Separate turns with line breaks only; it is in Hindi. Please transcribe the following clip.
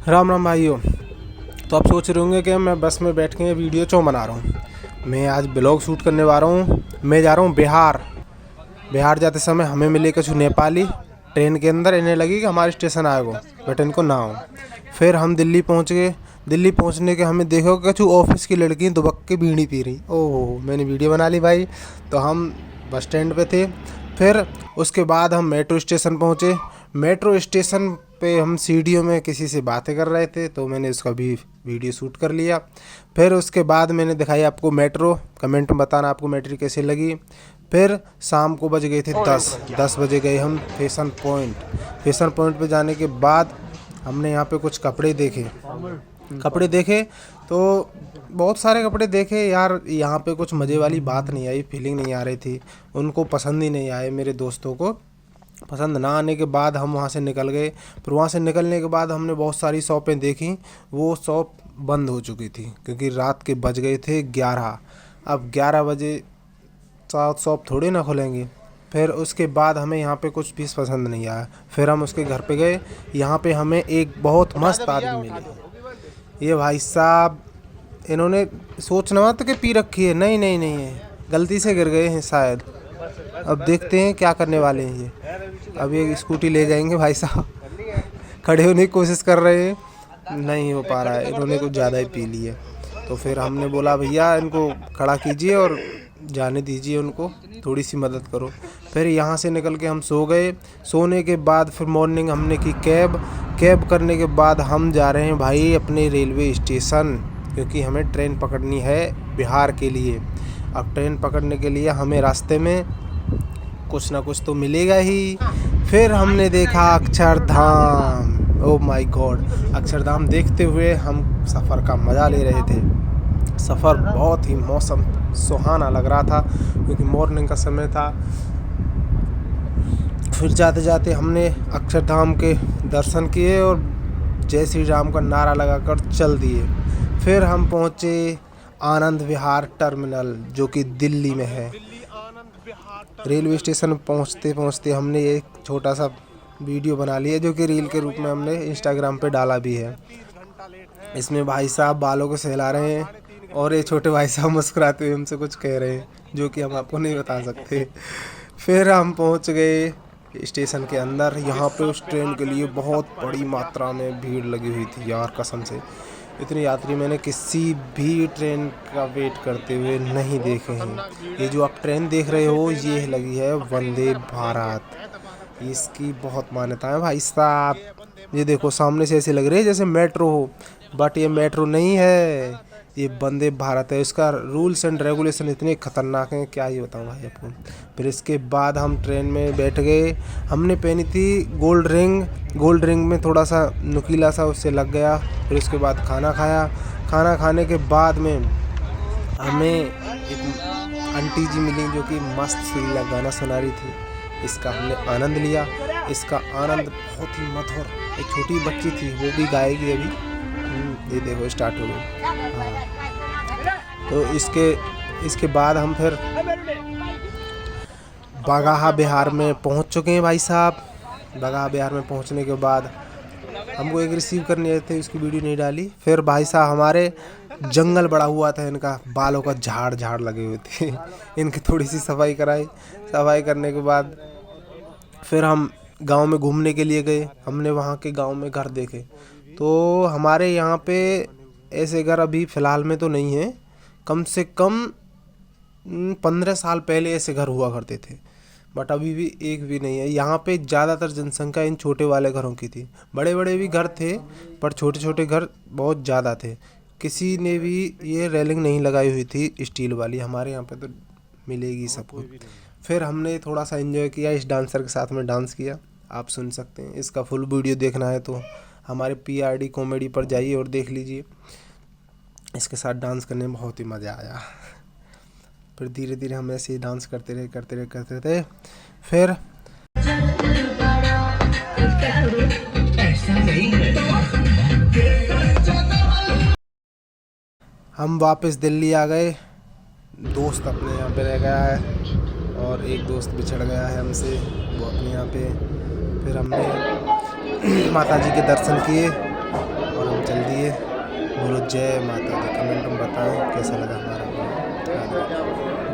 राम राम भाइयों। तो आप सोच रहे होंगे कि मैं बस में बैठ के वीडियो क्यों बना रहा हूँ। मैं आज ब्लॉग शूट करने वाला हूँ। मैं जा रहा हूँ बिहार जाते समय हमें मिले कुछ नेपाली ट्रेन के अंदर। इन्हें लगी कि हमारे स्टेशन आएगा, बट इनको ना हो। फिर हम दिल्ली पहुँच गए। दिल्ली पहुँचने के हमें देखो कि कुछ ऑफिस की लड़की दुबक के बीड़ी पी रही। ओह, मैंने वीडियो बना ली भाई। तो हम बस स्टैंड पे थे। फिर उसके बाद हम मेट्रो स्टेशन पहुँचे। मेट्रो स्टेशन पे हम सीढ़ियों में किसी से बातें कर रहे थे, तो मैंने उसका भी वीडियो शूट कर लिया। फिर उसके बाद मैंने दिखाई आपको मेट्रो। कमेंट में बताना आपको मेट्रो कैसी लगी। फिर शाम को बज गए थे 10 बजे गए हम फैशन पॉइंट पे जाने के बाद हमने यहाँ पे कुछ कपड़े देखे तो बहुत सारे कपड़े देखे यार। यहाँ पे कुछ मज़े वाली बात नहीं आई, फीलिंग नहीं आ रही थी। उनको पसंद ही नहीं आए, मेरे दोस्तों को पसंद ना आने के बाद हम वहाँ से निकल गए। फिर वहाँ से निकलने के बाद हमने बहुत सारी शॉपें देखी। वो शॉप बंद हो चुकी थी क्योंकि रात के बज गए थे 11। अब 11 बजे शॉप थोड़ी ना खुलेंगी। फिर उसके बाद हमें यहाँ पे कुछ पीस पसंद नहीं आया। फिर हम उसके घर पे गए। यहाँ पे हमें एक बहुत मस्त आदमी मिले। ये भाई साहब, इन्होंने सोचना मत कि पी रखी है, नहीं है, गलती से गिर गए हैं शायद। अब देखते हैं क्या करने वाले हैं ये। अब ये स्कूटी ले जाएंगे भाई साहब। खड़े होने की कोशिश कर रहे हैं, नहीं हो पा रहा है, इन्होंने कुछ ज़्यादा ही पी ली है। तो फिर हमने बोला भैया इनको खड़ा कीजिए और जाने दीजिए, उनको थोड़ी सी मदद करो। फिर यहाँ से निकल के हम सो गए। सोने के बाद फिर मॉर्निंग हमने की कैब करने के बाद हम जा रहे हैं भाई अपने रेलवे स्टेशन, क्योंकि हमें ट्रेन पकड़नी है बिहार के लिए। अब ट्रेन पकड़ने के लिए हमें रास्ते में कुछ ना कुछ तो मिलेगा ही। फिर हमने देखा Akshardham. Oh my God, Akshardham देखते हुए हम सफ़र का मज़ा ले रहे थे। सफ़र बहुत ही मौसम सुहाना लग रहा था क्योंकि मॉर्निंग का समय था। फिर जाते जाते हमने अक्षरधाम के दर्शन किए और जय श्री राम का नारा लगाकर चल दिए। फिर हम पहुँचे आनंद विहार टर्मिनल, जो कि दिल्ली में है। रेलवे स्टेशन पहुँचते हमने एक छोटा सा वीडियो बना लिया, जो कि रील के रूप में हमने इंस्टाग्राम पे डाला भी है। इसमें भाई साहब बालों को सहला रहे हैं और ये छोटे भाई साहब मुस्कुराते हुए हमसे कुछ कह रहे हैं, जो कि हम आपको नहीं बता सकते। फिर हम पहुंच गए स्टेशन के अंदर। यहाँ पे उस ट्रेन के लिए बहुत बड़ी मात्रा में भीड़ लगी हुई थी यार, कसम से। इतने यात्री मैंने किसी भी ट्रेन का वेट करते हुए नहीं देखे हैं। ये जो आप ट्रेन देख रहे हो, ये लगी है वंदे भारत। इसकी बहुत मान्यता है भाई साहब। ये देखो सामने से ऐसे लग रही है जैसे मेट्रो हो, बट ये मेट्रो नहीं है, ये वंदे भारत है। इसका रूल्स एंड रेगुलेशन इतने खतरनाक हैं, क्या ही बताऊँ भाई आपको। फिर इसके बाद हम ट्रेन में बैठ गए। हमने पहनी थी गोल्ड रिंग में थोड़ा सा नुकीला सा उससे लग गया। फिर उसके बाद खाना खाया। खाना खाने के बाद में हमें एक आंटी जी मिली, जो कि मस्त सुरीला गाना सुना रही थी। इसका हमने आनंद लिया। इसका आनंद बहुत ही मधुर। एक छोटी बच्ची थी, वो भी गाएगी अभी। ये देखो स्टार्ट हो गई। हाँ, तो इसके बाद हम फिर बगहा बिहार में पहुंच चुके हैं भाई साहब। बगहा बिहार में पहुंचने के बाद हमको एक रिसीव करने आए थे, उसकी वीडियो नहीं डाली। फिर भाई साहब हमारे जंगल बड़ा हुआ था, इनका बालों का झाड़ लगे हुए थे। इनकी थोड़ी सी सफाई कराई। सफाई करने के बाद फिर हम गांव में घूमने के लिए गए। हमने वहाँ के गांव में घर देखे। तो हमारे यहाँ पे ऐसे घर अभी फ़िलहाल में तो नहीं है, कम से कम 15 साल पहले ऐसे घर हुआ करते थे, बट अभी भी एक भी नहीं है। यहाँ पे ज़्यादातर जनसंख्या इन छोटे वाले घरों की थी। बड़े बड़े भी घर थे, पर छोटे छोटे घर बहुत ज़्यादा थे। किसी ने भी ये रेलिंग नहीं लगाई हुई थी स्टील वाली। हमारे यहाँ पे तो मिलेगी सबको। फिर हमने थोड़ा सा एंजॉय किया, इस डांसर के साथ में डांस किया, आप सुन सकते हैं। इसका फुल वीडियो देखना है तो हमारे PRD कॉमेडी पर जाइए और देख लीजिए। इसके साथ डांस करने में बहुत ही मज़ा आया। फिर धीरे धीरे हम ऐसे ही डांस करते रहे। फिर हम वापस दिल्ली आ गए। दोस्त अपने यहाँ पे रह गया है और एक दोस्त बिछड़ गया है हमसे, वो अपने यहाँ पे। फिर हमने माता जी के दर्शन किए चल दिए। बोलो जय माता दी। कमेंट में बताएं कैसा लगा हमारा वीडियो।